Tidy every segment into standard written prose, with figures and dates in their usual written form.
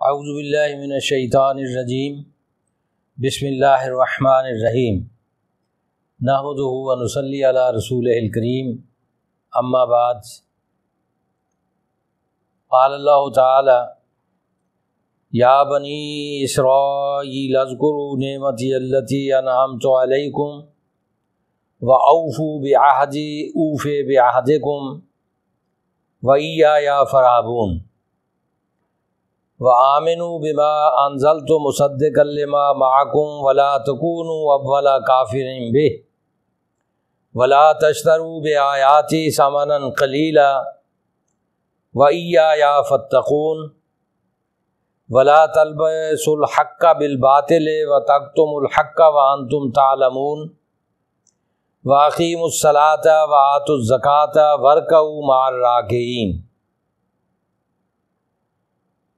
اعوذ باللہ من الشیطان الرجیم بسم اللہ الرحمن الرحیم نحمدہ ونصلی علی رسولہ الکریم اما بعد قال اللہ تعالی یا بنی اسرائیل اذکروا نعمتی التی انعمت علیکم وأوفوا بعہدی اوف بعہدکم وإیایا فارہبون وآمنوا بما انزلت مصدقا لما معکم ولا تکونوا اول کافر بہ ولا تشتروا بآیاتی ثمنا قلیلا وإیایا فاتقون ولا تلبسوا الحق بالباطل وتکتموا الحق وانتم تعلمون واقیموا الصلاة وآتوا الزکاة وارکعوا مع الراکعین۔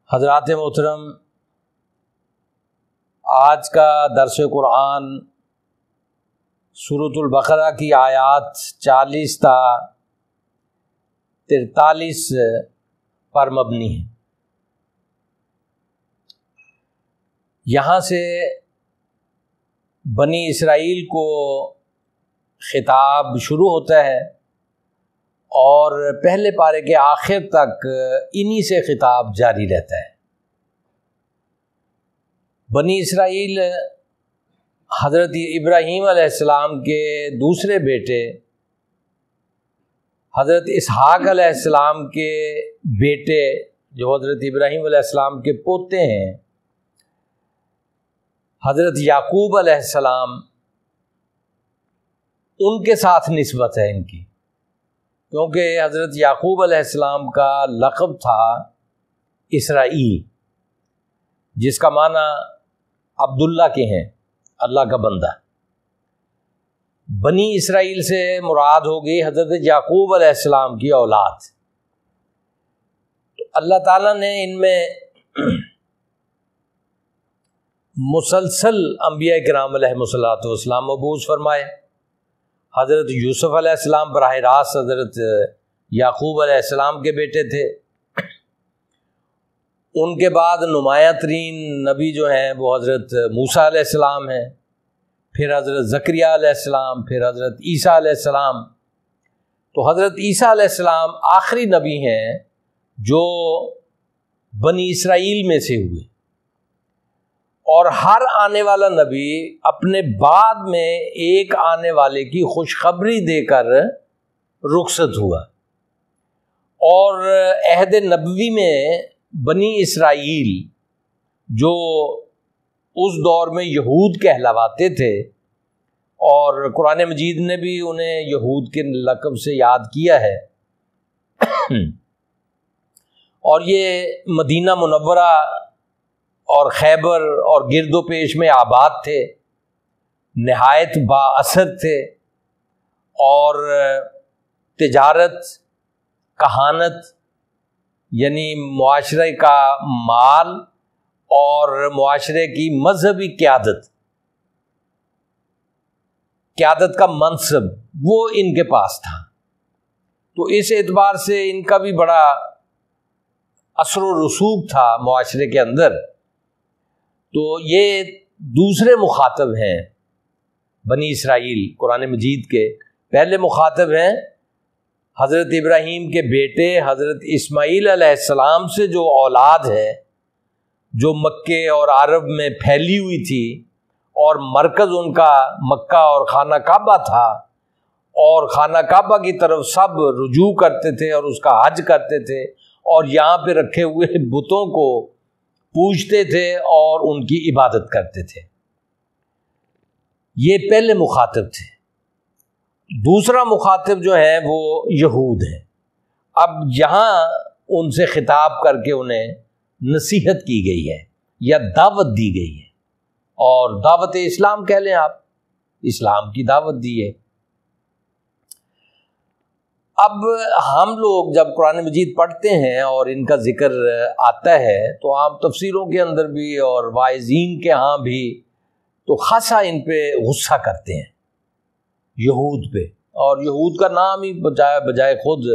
حضرات محترم، آج کا درس قرآن سورۃ البقرہ کی آیات 40 تا 43 پر مبنی ہے۔ یہاں سے بنی اسرائیل کو خطاب شروع ہوتا ہے اور پہلے پارے کے آخر تک انہی سے خطاب جاری رہتا ہے۔ بنی اسرائیل حضرت ابراہیم علیہ السلام کے دوسرے بیٹے حضرت اسحاق علیہ السلام کے بیٹے جو حضرت ابراہیم علیہ السلام کے پوتے ہیں حضرت یعقوب علیہ السلام، ان کے ساتھ نسبت ہے ان کی، کیونکہ حضرت یعقوب علیہ السلام کا لقب تھا اسرائیل، جس کا معنی عبداللہ کے ہیں، اللہ کا بندہ۔ بنی اسرائیل سے مراد ہوگی حضرت یعقوب علیہ السلام کی اولاد۔ تو اللہ تعالیٰ نے ان میں مسلسل انبیاء کرام علیہم السلام مبعوث فرمائے۔ حضرت یوسف علیہ السلام براہ راست حضرت یعقوب علیہ السلام کے بیٹے تھے۔ ان کے بعد نمایاں ترین نبی جو ہیں وہ حضرت موسیٰ علیہ السلام ہیں، پھر حضرت زکریہ علیہ السلام، پھر حضرت عیسیٰ علیہ السلام۔ تو حضرت عیسیٰ علیہ السلام آخری نبی ہیں جو بنی اسرائیل میں سے ہوئے، اور ہر آنے والا نبی اپنے بعد میں ایک آنے والے کی خوشخبری دے کر رخصت ہوا۔ اور عہد نبوی میں بنی اسرائیل جو اس دور میں یہود کہلواتے تھے، اور قرآن مجید نے بھی انہیں یہود کے لقب سے یاد کیا ہے، اور یہ مدینہ منورہ اور خیبر اور گرد و پیش میں آباد تھے، نہایت با اثر تھے، اور تجارت، کہانت یعنی معاشرے کا مال اور معاشرے کی مذہبی قیادت کا منصب وہ ان کے پاس تھا۔ تو اس اعتبار سے ان کا بھی بڑا اثر و رسوخ تھا معاشرے کے اندر۔ تو یہ دوسرے مخاطب ہیں بنی اسرائیل قرآن مجید کے۔ پہلے مخاطب ہیں حضرت ابراہیم کے بیٹے حضرت اسماعیل علیہ السلام سے جو اولاد ہے، جو مکے اور عرب میں پھیلی ہوئی تھی، اور مرکز ان کا مکہ اور خانہ کعبہ تھا، اور خانہ کعبہ کی طرف سب رجوع کرتے تھے اور اس کا حج کرتے تھے، اور یہاں پہ رکھے ہوئے بتوں کو پوجتے تھے اور ان کی عبادت کرتے تھے۔ یہ پہلے مخاطب تھے۔ دوسرا مخاطب جو ہے وہ یہود ہیں۔ اب یہاں ان سے خطاب کر کے انہیں نصیحت کی گئی ہے یا دعوت دی گئی ہے، اور دعوت اسلام کہہ لیں آپ، اسلام کی دعوت دی ہے۔ اب ہم لوگ جب قرآن مجید پڑھتے ہیں اور ان کا ذکر آتا ہے تو عام تفسیروں کے اندر بھی اور واعظین کے ہاں بھی تو خاصا ان پہ غصہ کرتے ہیں، یہود پہ، اور یہود کا نام ہی بجائے خود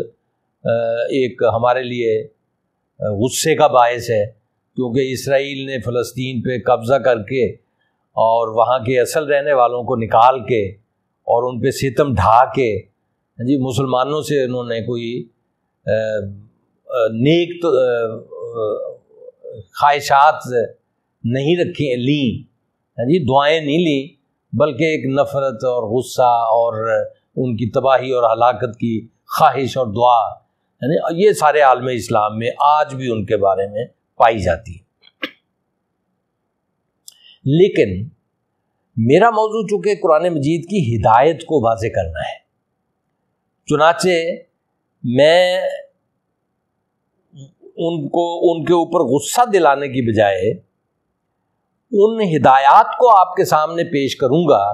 ایک ہمارے لیے غصے کا باعث ہے کیونکہ اسرائیل نے فلسطین پہ قبضہ کر کے اور وہاں کے اصل رہنے والوں کو نکال کے اور ان پہ ستم ڈھا کے جی مسلمانوں سے انہوں نے کوئی نیک خواہشات نہیں رکھی لیں جی، دعائیں نہیں لیں، بلکہ ایک نفرت اور غصہ اور ان کی تباہی اور ہلاکت کی خواہش اور دعا، یعنی یہ سارے عالم اسلام میں آج بھی ان کے بارے میں پائی جاتی ہے۔ لیکن میرا موضوع چونکہ قرآن مجید کی ہدایت کو واضح کرنا ہے، چنانچہ میں ان کے اوپر غصہ دلانے کی بجائے ان ہدایات کو آپ کے سامنے پیش کروں گا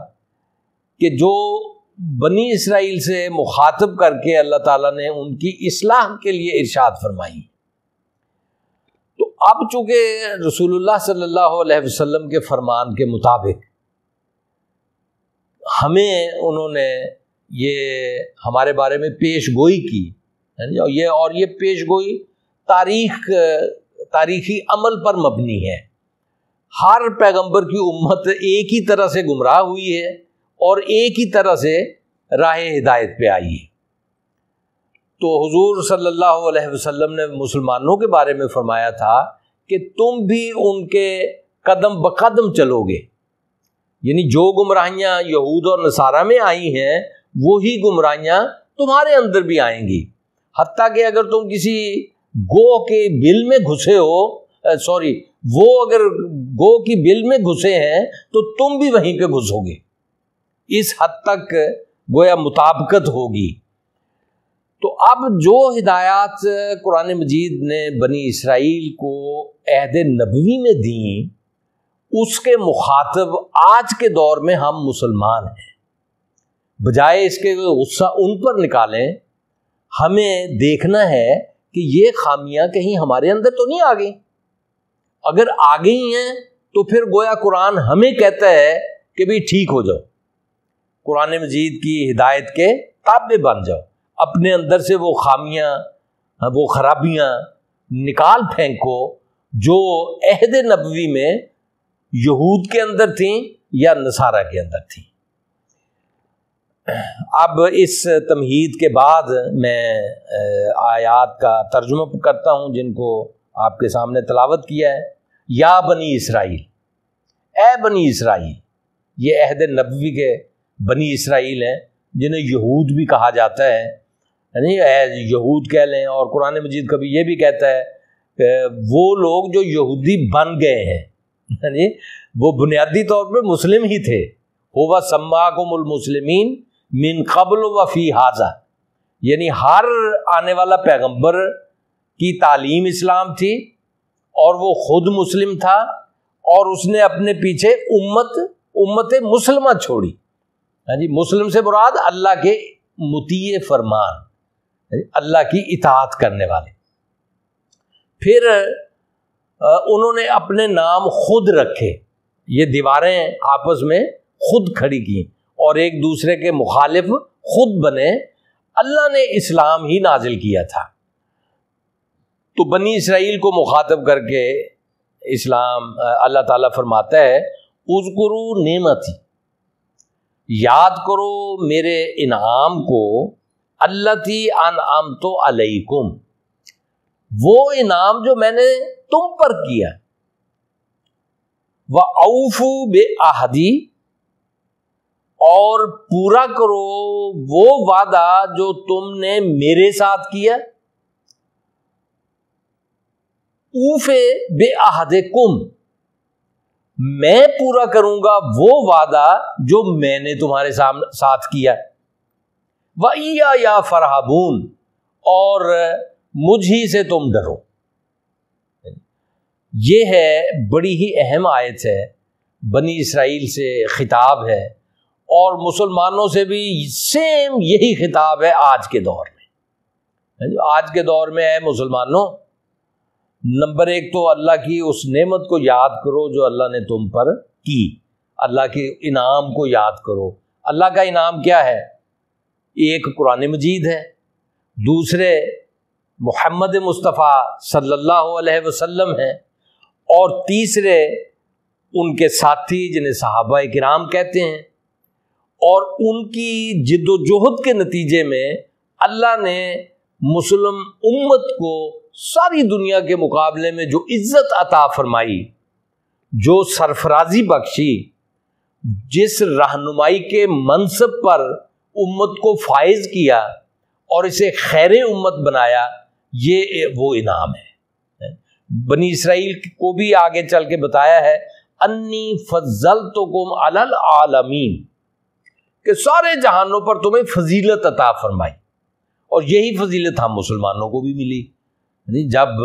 کہ جو بنی اسرائیل سے مخاطب کر کے اللہ تعالیٰ نے ان کی اصلاح کے لیے ارشاد فرمائی۔ تو اب چونکہ رسول اللہ صلی اللہ علیہ وسلم کے فرمان کے مطابق ہمیں انہوں نے یہ ہمارے بارے میں پیش گوئی کی، اور یہ پیش گوئی تاریخی عمل پر مبنی ہے۔ ہر پیغمبر کی امت ایک ہی طرح سے گمراہ ہوئی ہے اور ایک ہی طرح سے راہ ہدایت پہ آئی ہے۔ تو حضور صلی اللہ علیہ وسلم نے مسلمانوں کے بارے میں فرمایا تھا کہ تم بھی ان کے قدم بقدم چلو گے، یعنی جو گمراہیاں یہود اور نصارہ میں آئی ہیں وہی گمراہیاں تمہارے اندر بھی آئیں گی، حتیٰ کہ اگر تم کسی گوہ کے بل میں گھسے ہو وہ اگر گوہ کی بل میں گھسے ہیں تو تم بھی وہیں پہ گھسو گے، اس حد تک گویا مطابقت ہوگی۔ تو اب جو ہدایات قرآن مجید نے بنی اسرائیل کو عہد نبوی میں دیں، اس کے مخاطب آج کے دور میں ہم مسلمان ہیں۔ بجائے اس کے غصہ ان پر نکالیں، ہمیں دیکھنا ہے کہ یہ خامیاں کہیں ہمارے اندر تو نہیں آ گئی۔ اگر آ گئی ہیں تو پھر گویا قرآن ہمیں کہتا ہے کہ بھی ٹھیک ہو جاؤ، قرآن مجید کی ہدایت کے تابع بن جاؤ، اپنے اندر سے وہ خامیاں وہ خرابیاں نکال پھینکو جو عہد نبوی میں یہود کے اندر تھیں یا نصارہ کے اندر تھیں۔ اب اس تمہید کے بعد میں آیات کا ترجمہ کرتا ہوں جن کو آپ کے سامنے تلاوت کیا ہے۔ یا بنی اسرائیل، اے بنی اسرائیل، یہ عہد نبوی کے بنی اسرائیل ہیں جنہیں یہود بھی کہا جاتا ہے، یعنی یہود کہہ لیں، اور قرآن مجید کبھی یہ بھی کہتا ہے کہ وہ لوگ جو یہودی بن گئے ہیں، یعنی وہ بنیادی طور پہ مسلم ہی تھے۔ ہوا سماکم المسلمین من قبل و فی ھذا، یعنی ہر آنے والا پیغمبر کی تعلیم اسلام تھی اور وہ خود مسلم تھا، اور اس نے اپنے پیچھے امت مسلمہ چھوڑی۔ ہاں جی، مسلم سے مراد اللہ کے مطیع فرمان، اللہ کی اطاعت کرنے والے۔ پھر انہوں نے اپنے نام خود رکھے، یہ دیواریں آپس میں خود کھڑی کی اور ایک دوسرے کے مخالف خود بنے۔ اللہ نے اسلام ہی نازل کیا تھا، تو بنی اسرائیل کو مخاطب کر کے اسلام اللہ تعالیٰ فرماتا ہے اذکروا نعمتی، یاد کرو میرے انعام کو، التی انعمت علیکم، وہ انعام جو میں نے تم پر کیا، وَأَوْفُوا بِعَہْدِی، اور پورا کرو وہ وعدہ جو تم نے میرے ساتھ کیا، اوفے بعہدکم، میں پورا کروں گا وہ وعدہ جو میں نے تمہارے ساتھ کیا، وَإِيَّايَ فَارْہَبُونَ، اور مجھ ہی سے تم ڈرو۔ یہ ہے بڑی ہی اہم آیت ہے، بنی اسرائیل سے خطاب ہے، اور مسلمانوں سے بھی سیم یہی خطاب ہے آج کے دور میں۔ آج کے دور میں ہے مسلمانوں، نمبر ایک تو اللہ کی اس نعمت کو یاد کرو جو اللہ نے تم پر کی، اللہ کے انعام کو یاد کرو۔ اللہ کا انعام کیا ہے؟ ایک قرآن مجید ہے، دوسرے محمد مصطفیٰ صلی اللہ علیہ وسلم ہیں، اور تیسرے ان کے ساتھی جنہیں صحابہ کرام کہتے ہیں، اور ان کی جد و جہد کے نتیجے میں اللہ نے مسلم امت کو ساری دنیا کے مقابلے میں جو عزت عطا فرمائی، جو سرفرازی بخشی، جس رہنمائی کے منصب پر امت کو فائز کیا اور اسے خیر امت بنایا، یہ وہ انعام ہے۔ بنی اسرائیل کو بھی آگے چل کے بتایا ہے انی فضلتکم علی العالمین، کہ سارے جہانوں پر تمہیں فضیلت عطا فرمائی، اور یہی فضیلت ہم مسلمانوں کو بھی ملی جب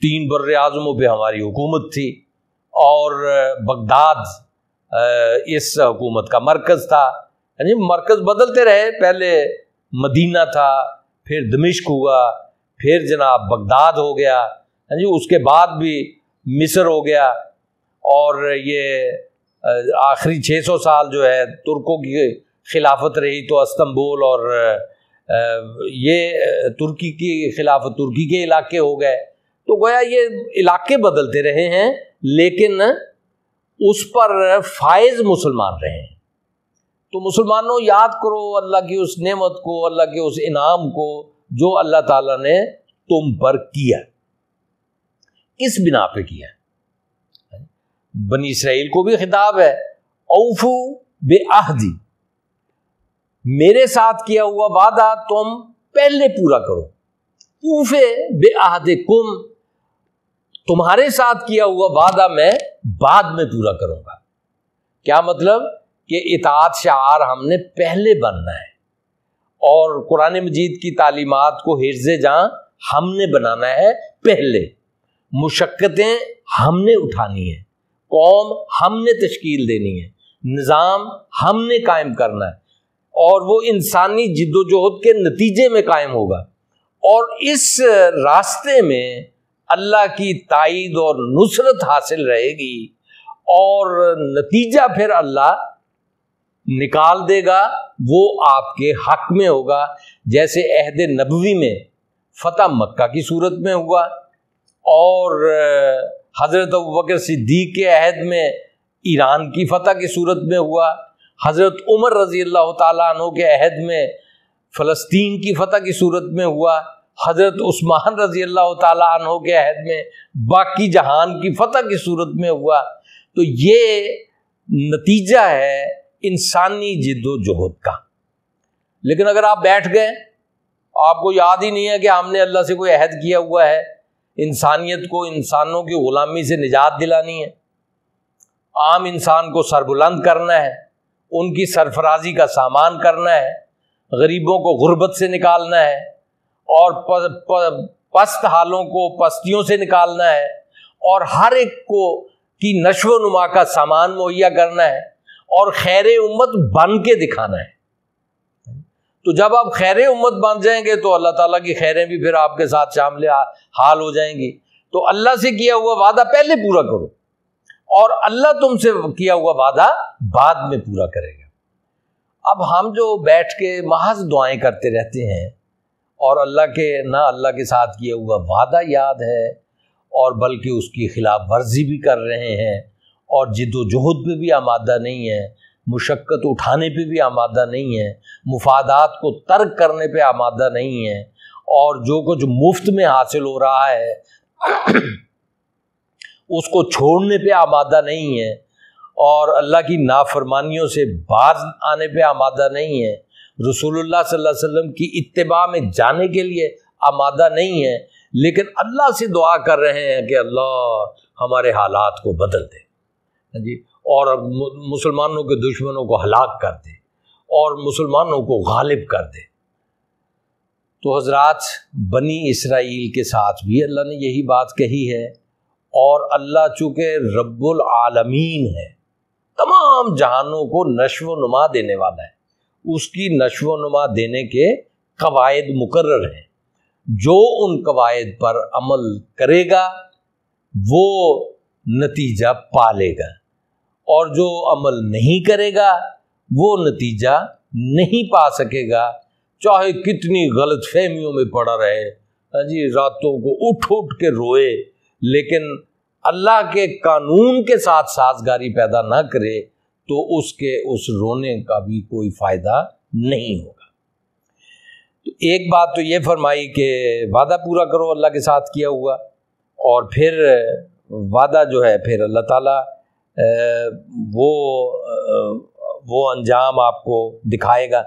3 بر اعظموں پہ ہماری حکومت تھی اور بغداد اس حکومت کا مرکز تھا۔ مرکز بدلتے رہے، پہلے مدینہ تھا، پھر دمشق ہوا، پھر جناب بغداد ہو گیا، اس کے بعد بھی مصر ہو گیا، اور یہ آخری 600 سال جو ہے ترکوں کی خلافت رہی تو استنبول اور یہ ترکی کی خلافت، ترکی کے علاقے ہو گئے۔ تو گویا یہ علاقے بدلتے رہے ہیں، لیکن اس پر فائز مسلمان رہے ہیں۔ تو مسلمانوں یاد کرو اللہ کی اس نعمت کو، اللہ کے اس انعام کو جو اللہ تعالیٰ نے تم پر کیا۔ کس بنا پہ کیا؟ بنی اسرائیل کو بھی خطاب ہے، اوفو بعہدی، میرے ساتھ کیا ہوا وعدہ تم پہلے پورا کرو۔ اوفے بعہدکم، تمہارے ساتھ کیا ہوا وعدہ میں بعد میں پورا کروں گا۔ کیا مطلب؟ کہ اطاعت شعار ہم نے پہلے بننا ہے، اور قرآن مجید کی تعلیمات کو حفظ جاں ہم نے بنانا ہے پہلے، مشقتیں ہم نے اٹھانی ہیں، قوم ہم نے تشکیل دینی ہے، نظام ہم نے قائم کرنا ہے، اور وہ انسانی جد و جہد کے نتیجے میں قائم ہوگا، اور اس راستے میں اللہ کی تائید اور نصرت حاصل رہے گی، اور نتیجہ پھر اللہ نکال دے گا، وہ آپ کے حق میں ہوگا، جیسے عہد نبوی میں فتح مکہ کی صورت میں ہوا، اور حضرت ابوبکر صدیق کے عہد میں ایران کی فتح کی صورت میں ہوا، حضرت عمر رضی اللہ تعالیٰ عنہ کے عہد میں فلسطین کی فتح کی صورت میں ہوا، حضرت عثمان رضی اللہ تعالیٰ عنہ کے عہد میں باقی جہان کی فتح کی صورت میں ہوا۔ تو یہ نتیجہ ہے انسانی جد و جہد کا۔ لیکن اگر آپ بیٹھ گئے، آپ کو یاد ہی نہیں ہے کہ ہم نے اللہ سے کوئی عہد کیا ہوا ہے، انسانیت کو انسانوں کی غلامی سے نجات دلانی ہے، عام انسان کو سربلند کرنا ہے، ان کی سرفرازی کا سامان کرنا ہے، غریبوں کو غربت سے نکالنا ہے، اور پست حالوں کو پستیوں سے نکالنا ہے، اور ہر ایک کو کی نشو و نما کا سامان مہیا کرنا ہے، اور خیر امت بن کے دکھانا ہے۔ تو جب آپ خیر امت بن جائیں گے تو اللہ تعالیٰ کی خیریں بھی پھر آپ کے ساتھ شامل حال ہو جائیں گی۔ تو اللہ سے کیا ہوا وعدہ پہلے پورا کرو، اور اللہ تم سے کیا ہوا وعدہ بعد میں پورا کرے گا۔ اب ہم جو بیٹھ کے محض دعائیں کرتے رہتے ہیں، اور اللہ کے ساتھ کیا ہوا وعدہ یاد ہے، اور بلکہ اس کی خلاف ورزی بھی کر رہے ہیں، اور جد و جہد پہ بھی آمادہ نہیں ہیں، مشقت اٹھانے پہ بھی آمادہ نہیں ہیں، مفادات کو ترک کرنے پہ آمادہ نہیں ہیں، اور جو کچھ مفت میں حاصل ہو رہا ہے اس کو چھوڑنے پہ آمادہ نہیں ہیں، اور اللہ کی نافرمانیوں سے باز آنے پہ آمادہ نہیں ہیں، رسول اللہ صلی اللہ علیہ وسلم کی اتباع میں جانے کے لیے آمادہ نہیں ہیں، لیکن اللہ سے دعا کر رہے ہیں کہ اللہ ہمارے حالات کو بدل دے جی، اور مسلمانوں کے دشمنوں کو ہلاک کر دے، اور مسلمانوں کو غالب کر دے۔ تو حضرات، بنی اسرائیل کے ساتھ بھی اللہ نے یہی بات کہی ہے، اور اللہ چونکہ رب العالمین ہے، تمام جہانوں کو نشو و نما دینے والا ہے، اس کی نشو و نما دینے کے قواعد مقرر ہیں، جو ان قواعد پر عمل کرے گا وہ نتیجہ پالے گا، اور جو عمل نہیں کرے گا وہ نتیجہ نہیں پا سکے گا، چاہے کتنی غلط فہمیوں میں پڑا رہے جی، راتوں کو اٹھ اٹھ کے روئے، لیکن اللہ کے قانون کے ساتھ سازگاری پیدا نہ کرے تو اس کے اس رونے کا بھی کوئی فائدہ نہیں ہوگا۔ تو ایک بات تو یہ فرمائی کہ وعدہ پورا کرو اللہ کے ساتھ کیا ہوا، اور پھر وعدہ جو ہے پھر اللہ تعالیٰ وہ انجام آپ کو دکھائے گا۔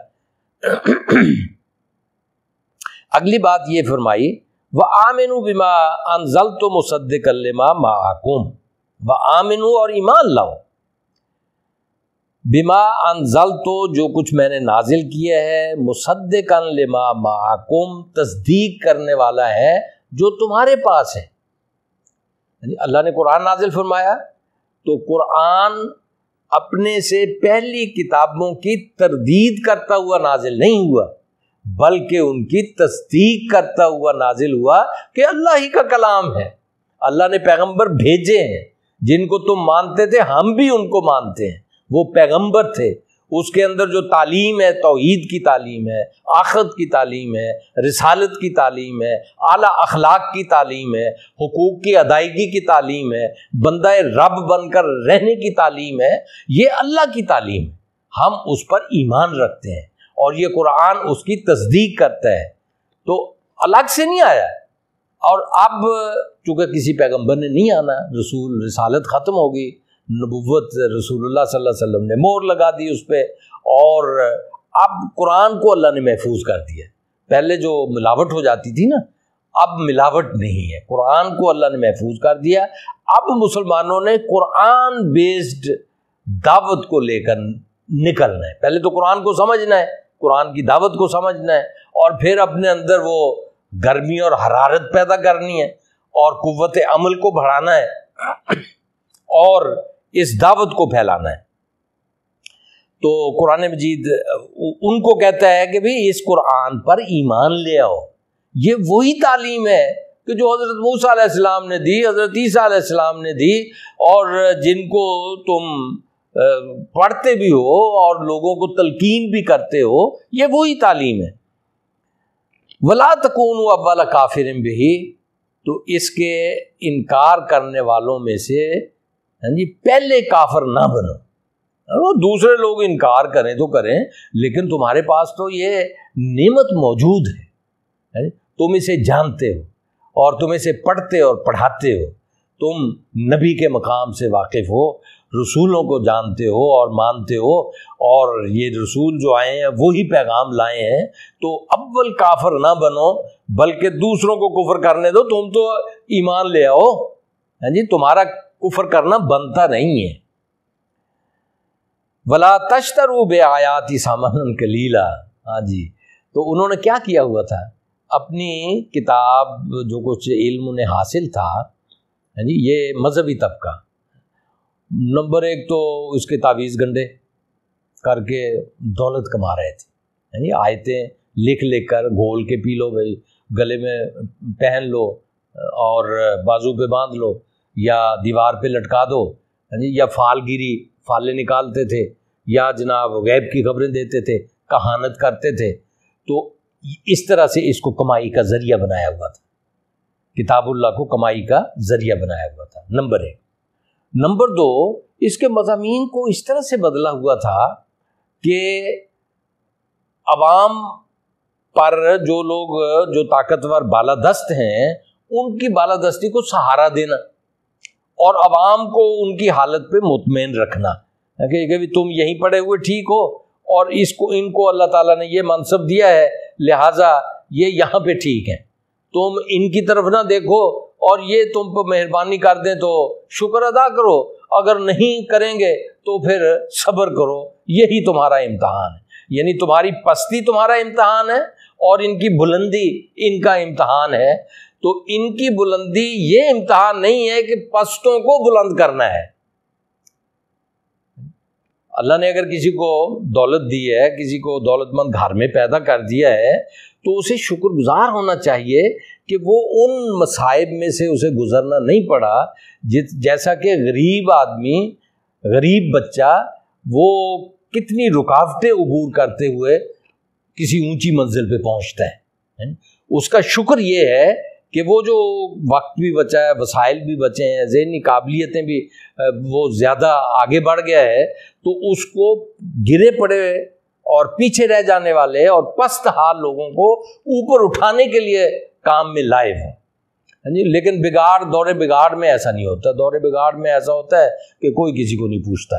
اگلی بات یہ فرمائی وَآمِنُوا بِمَا أَنزَلْتُ مُصَدِّقًا لِمَا مَعَكُمْ، وَآمِنُوا اور ایمان لاؤ، بما انزلت جو کچھ میں نے نازل کیا ہے، مصدقا لما معکم تصدیق کرنے والا ہے جو تمہارے پاس ہے۔ یعنی اللہ نے قرآن نازل فرمایا تو قرآن اپنے سے پہلی کتابوں کی تردید کرتا ہوا نازل نہیں ہوا، بلکہ ان کی تصدیق کرتا ہوا نازل ہوا کہ اللہ ہی کا کلام ہے۔ اللہ نے پیغمبر بھیجے ہیں جن کو تم مانتے تھے، ہم بھی ان کو مانتے ہیں، وہ پیغمبر تھے، اس کے اندر جو تعلیم ہے توحید کی تعلیم ہے، آخرت کی تعلیم ہے، رسالت کی تعلیم ہے، اعلیٰ اخلاق کی تعلیم ہے، حقوق کی ادائیگی کی تعلیم ہے، بندہ رب بن کر رہنے کی تعلیم ہے، یہ اللہ کی تعلیم ہے، ہم اس پر ایمان رکھتے ہیں اور یہ قرآن اس کی تصدیق کرتا ہے، تو الگ سے نہیں آیا۔ اور اب چونکہ کسی پیغمبر نے نہیں آنا، رسول رسالت ختم ہوگی، نبوت رسول اللہ صلی اللہ علیہ وسلم نے مہر لگا دی اس پہ، اور اب قرآن کو اللہ نے محفوظ کر دیا۔ پہلے جو ملاوٹ ہو جاتی تھی نا، اب ملاوٹ نہیں ہے، قرآن کو اللہ نے محفوظ کر دیا۔ اب مسلمانوں نے قرآن بیسڈ دعوت کو لے کر نکلنا ہے، پہلے تو قرآن کو سمجھنا ہے، قرآن کی دعوت کو سمجھنا ہے، اور پھر اپنے اندر وہ گرمی اور حرارت پیدا کرنی ہے اور قوت عمل کو بڑھانا ہے اور اس دعوت کو پھیلانا ہے۔ تو قرآن مجید ان کو کہتا ہے کہ بھئی اس قرآن پر ایمان لے آؤ، یہ وہی تعلیم ہے کہ جو حضرت موسیٰ علیہ السلام نے دی، حضرت عیسیٰ علیہ السلام نے دی، اور جن کو تم پڑھتے بھی ہو اور لوگوں کو تلقین بھی کرتے ہو، یہ وہی تعلیم ہے۔ وَلَا تَكُونُوا أَوَّلَ كَافِرٍ بِهِ، تو اس کے انکار کرنے والوں میں سے پہلے کافر نہ بنو۔ وہ دوسرے لوگ انکار کریں تو کریں، لیکن تمہارے پاس تو یہ نعمت موجود ہے، تم اسے جانتے ہو اور تم اسے پڑھتے اور پڑھاتے ہو، تم نبی کے مقام سے واقف ہو، رسولوں کو جانتے ہو اور مانتے ہو، اور یہ رسول جو آئے ہیں وہی پیغام لائے ہیں، تو اول کافر نہ بنو بلکہ دوسروں کو کفر کرنے دو، تم تو ایمان لے آؤ، تمہارا کفر کرنا بنتا نہیں ہے۔ وَلَا تَشْتَرُوا بِآيَاتِ ثَمَنًا قَلِيلًا، تو انہوں نے کیا کیا ہوا تھا، اپنی کتاب جو کچھ علم انہیں حاصل تھا، یہ مذہبی طبقہ، نمبر ایک تو اس کے تعویذ گنڈے کر کے دولت کما رہے تھے، آیتیں لکھ لکھ کر گھول کے پی لو بھائی، گلے میں پہن لو اور بازو پہ باندھ لو یا دیوار پہ لٹکا دو، یا فال گیری، فالے نکالتے تھے، یا جناب غیب کی خبریں دیتے تھے، کہانت کرتے تھے، تو اس طرح سے اس کو کمائی کا ذریعہ بنایا ہوا تھا، کتاب اللہ کو کمائی کا ذریعہ بنایا ہوا تھا، نمبر ایک۔ نمبر دو، اس کے مضامین کو اس طرح سے بدلا ہوا تھا کہ عوام پر جو لوگ جو طاقتور بالادست ہیں ان کی بالادستی کو سہارا دینا اور عوام کو ان کی حالت پہ مطمئن رکھنا کہ تم یہیں پڑے ہوئے ٹھیک ہو، اور ان کو اللہ تعالیٰ نے یہ منصب دیا ہے، لہٰذا یہ یہاں پہ ٹھیک ہیں، تم ان کی طرف نہ دیکھو، اور یہ تم پہ مہربانی کر دیں تو شکر ادا کرو، اگر نہیں کریں گے تو پھر صبر کرو، یہی تمہارا امتحان ہے، یعنی تمہاری پستی تمہارا امتحان ہے اور ان کی بلندی ان کا امتحان ہے۔ تو ان کی بلندی یہ امتحان نہیں ہے کہ پستوں کو بلند کرنا ہے۔ اللہ نے اگر کسی کو دولت دی ہے، کسی کو دولت مند گھر میں پیدا کر دیا ہے، تو اسے شکر گزار ہونا چاہیے کہ وہ ان مصائب میں سے اسے گزرنا نہیں پڑا، جیسا کہ غریب آدمی، غریب بچہ، وہ کتنی رکاوٹیں عبور کرتے ہوئے کسی اونچی منزل پہ پہنچتا ہے۔ اس کا شکر یہ ہے کہ وہ جو وقت بھی بچا ہے، وسائل بھی بچے ہیں، ذہنی قابلیتیں بھی وہ زیادہ آگے بڑھ گیا ہے، تو اس کو گرے پڑے اور پیچھے رہ جانے والے اور پست حال لوگوں کو اوپر اٹھانے کے لیے کام میں لائے ہیں جی۔ لیکن دور بگاڑ میں ایسا نہیں ہوتا۔ دور بگاڑ میں ایسا ہوتا ہے کہ کوئی کسی کو نہیں پوچھتا،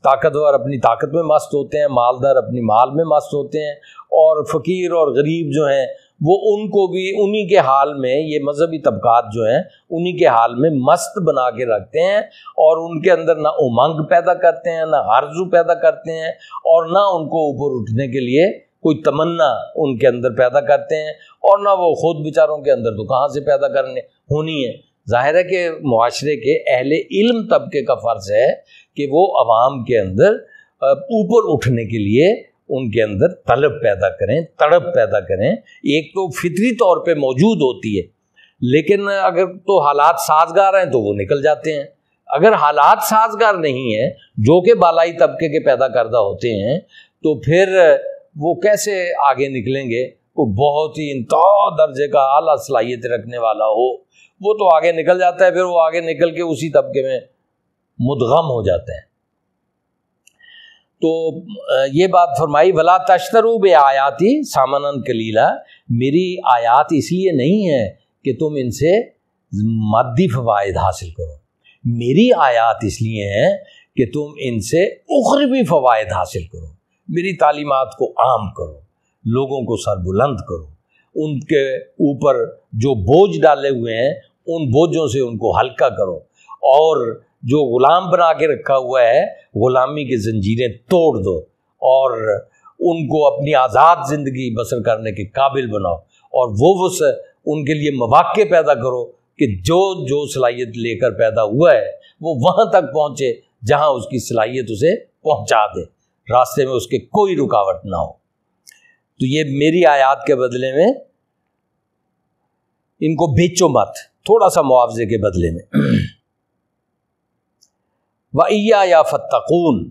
طاقتور اپنی طاقت میں مست ہوتے ہیں، مالدار اپنی مال میں مست ہوتے ہیں، اور فقیر اور غریب جو ہیں وہ ان کو بھی انہی کے حال میں، یہ مذہبی طبقات جو ہیں انہی کے حال میں مست بنا کے رکھتے ہیں، اور ان کے اندر نہ امنگ پیدا کرتے ہیں، نہ آرزو پیدا کرتے ہیں، اور نہ ان کو اوپر اٹھنے کے لیے کوئی تمنا ان کے اندر پیدا کرتے ہیں، اور نہ وہ خود بیچاروں کے اندر تو کہاں سے پیدا کرنے ہونی ہے۔ ظاہر ہے کہ معاشرے کے اہل علم طبقے کا فرض ہے کہ وہ عوام کے اندر اوپر اٹھنے کے لیے ان کے اندر طلب پیدا کریں، تڑپ پیدا کریں۔ ایک تو فطری طور پہ موجود ہوتی ہے، لیکن اگر تو حالات سازگار ہیں تو وہ نکل جاتے ہیں، اگر حالات سازگار نہیں ہیں جو کہ بالائی طبقے کے پیدا کردہ ہوتے ہیں تو پھر وہ کیسے آگے نکلیں گے؟ کوئی بہت ہی انتہا درجے کا اعلیٰ صلاحیت رکھنے والا ہو وہ تو آگے نکل جاتا ہے، پھر وہ آگے نکل کے اسی طبقے میں مدغم ہو جاتا ہے۔ تو یہ بات فرمائی وَلَا تَشْتَرُوا بِآيَاتِي ثَمَنًا قَلِيلًا، میری آیات اس لیے نہیں ہے کہ تم ان سے مادی فوائد حاصل کرو، میری آیات اس لیے ہیں کہ تم ان سے اخروی فوائد حاصل کرو، میری تعلیمات کو عام کرو، لوگوں کو سر بلند کرو، ان کے اوپر جو بوجھ ڈالے ہوئے ہیں ان بوجھوں سے ان کو ہلکا کرو، اور جو غلام بنا کے رکھا ہوا ہے غلامی کی زنجیریں توڑ دو، اور ان کو اپنی آزاد زندگی بسر کرنے کے قابل بناؤ، اور وہ وسع ان کے لیے مواقع پیدا کرو کہ جو صلاحیت لے کر پیدا ہوا ہے وہ وہاں تک پہنچے جہاں اس کی صلاحیت اسے پہنچا دے، راستے میں اس کے کوئی رکاوٹ نہ ہو۔ تو یہ میری آیات کے بدلے میں ان کو بیچو مت، تھوڑا سا معاوضے کے بدلے میں۔ وَإِيَّايَ فَاتَّقُونِ،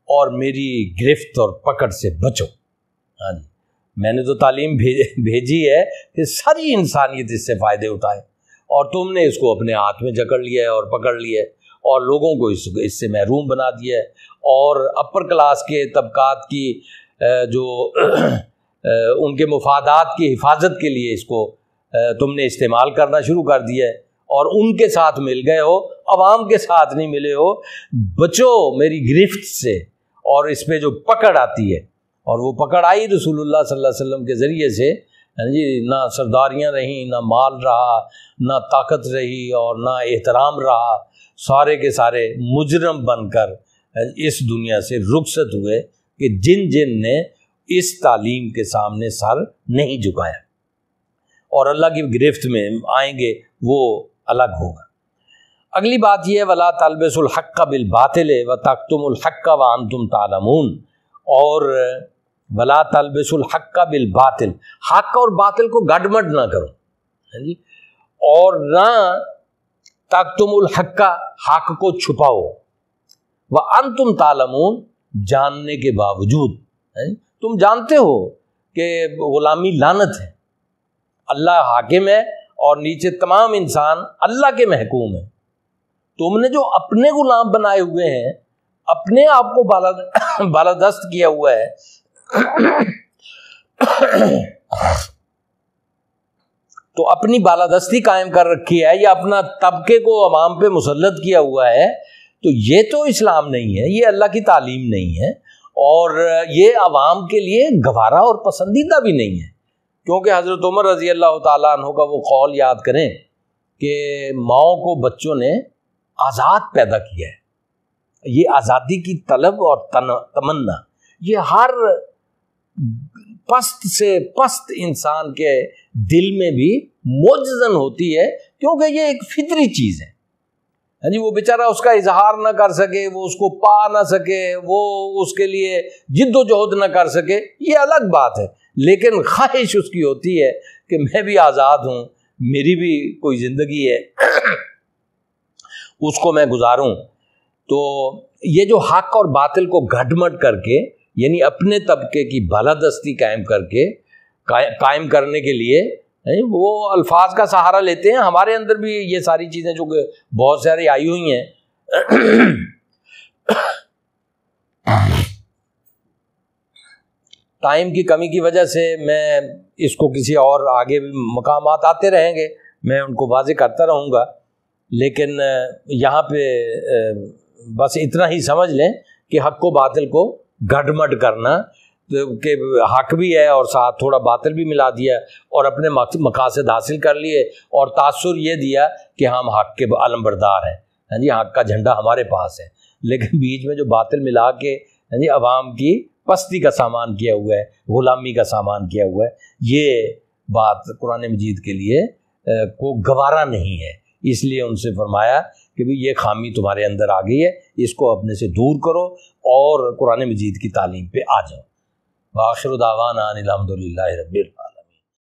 اور میری گرفت اور پکڑ سے بچو۔ ہاں جی، میں نے تو تعلیم بھیجی ہے کہ ساری انسانیت اس سے فائدے اٹھائے، اور تم نے اس کو اپنے ہاتھ میں جکڑ لیا ہے اور پکڑ لیا ہے، اور لوگوں کو اس سے محروم بنا دیا ہے، اور اپر کلاس کے طبقات کی جو ان کے مفادات کی حفاظت کے لیے اس کو تم نے استعمال کرنا شروع کر دیا ہے، اور ان کے ساتھ مل گئے ہو، عوام کے ساتھ نہیں ملے ہو۔ بچو میری گرفت سے، اور اس پہ جو پکڑ آتی ہے، اور وہ پکڑ آئی رسول اللہ صلی اللہ علیہ وسلم کے ذریعے سے، جی، نہ سرداریاں رہیں، نہ مال رہا، نہ طاقت رہی، اور نہ احترام رہا، سارے کے سارے مجرم بن کر اس دنیا سے رخصت ہوئے کہ جن نے اس تعلیم کے سامنے سر نہیں جھکایا، اور اللہ کی گرفت میں آئیں گے وہ الگ ہوگا۔ اگلی بات یہ ہے وَلَا تَلْبِسُوا الْحَقَّ بِالْبَاطِلِ وَتَكْتُمُوا الْحَقَّ وَأَنْتُمْ تَعْلَمُونَ، اور وَلَا تَلْبِسُوا الْحَقَّ بِالْبَاطِلِ، حق اور باطل کو گڈمڈ نہ کرو جی، اور نہ تَكْتُمُوا الْحَقَّ، حق کو چھپاؤ، وَأَنْتُمْ تَعْلَمُونَ، جاننے کے باوجود، تم جانتے ہو کہ غلامی لعنت ہے، اللہ حاکم ہے اور نیچے تمام انسان اللہ کے محکوم ہیں، تم نے جو اپنے غلام بنائے ہوئے ہیں، اپنے آپ کو بالادست کیا ہوا ہے، تو اپنی بالادستی قائم کر رکھی ہے، یا اپنا طبقے کو عوام پہ مسلط کیا ہوا ہے، تو یہ تو اسلام نہیں ہے، یہ اللہ کی تعلیم نہیں ہے، اور یہ عوام کے لیے گوارا اور پسندیدہ بھی نہیں ہے، کیونکہ حضرت عمر رضی اللہ تعالیٰ عنہ کا وہ قول یاد کریں کہ ماؤں کو بچوں نے آزاد پیدا کیا ہے، یہ آزادی کی طلب اور تمنا یہ ہر پست سے پست انسان کے دل میں بھی موجزن ہوتی ہے، کیونکہ یہ ایک فطری چیز ہے جی۔ وہ بیچارہ اس کا اظہار نہ کر سکے، وہ اس کو پا نہ سکے، وہ اس کے لیے جد و جہد نہ کر سکے، یہ الگ بات ہے، لیکن خواہش اس کی ہوتی ہے کہ میں بھی آزاد ہوں، میری بھی کوئی زندگی ہے، اس کو میں گزاروں۔ تو یہ جو حق اور باطل کو گھٹمٹ کر کے، یعنی اپنے طبقے کی بالادستی قائم کر کے قائم کرنے کے لیے وہ الفاظ کا سہارا لیتے ہیں. ہمارے اندر بھی یہ ساری چیزیں جو کہ بہت ساری آئی ہوئی ہیں. ٹائم کی کمی کی وجہ سے میں اس کو کسی اور آگے بھی مقامات آتے رہیں گے میں ان کو واضح کرتا رہوں گا، لیکن یہاں پہ بس اتنا ہی سمجھ لیں کہ حق و باطل کو گڈمڈ کرنا کہ حق بھی ہے اور ساتھ تھوڑا باطل بھی ملا دیا اور اپنے مقاصد حاصل کر لیے اور تاثر یہ دیا کہ ہم حق کے علم بردار ہیں. ہاں جی، حق کا جھنڈا ہمارے پاس ہے، لیکن بیچ میں جو باطل ملا کے ہاں جی عوام کی پستی کا سامان کیا ہوا ہے، غلامی کا سامان کیا ہوا ہے، یہ بات قرآن مجید کے لیے کو گوارا نہیں ہے. اس لیے ان سے فرمایا کہ بھی یہ خامی تمہارے اندر آ گئی ہے، اس کو اپنے سے دور کرو اور قرآن مجید کی تعلیم پہ آ جاؤ. وآخر دعوانا ان الحمد للہ رب العالمین.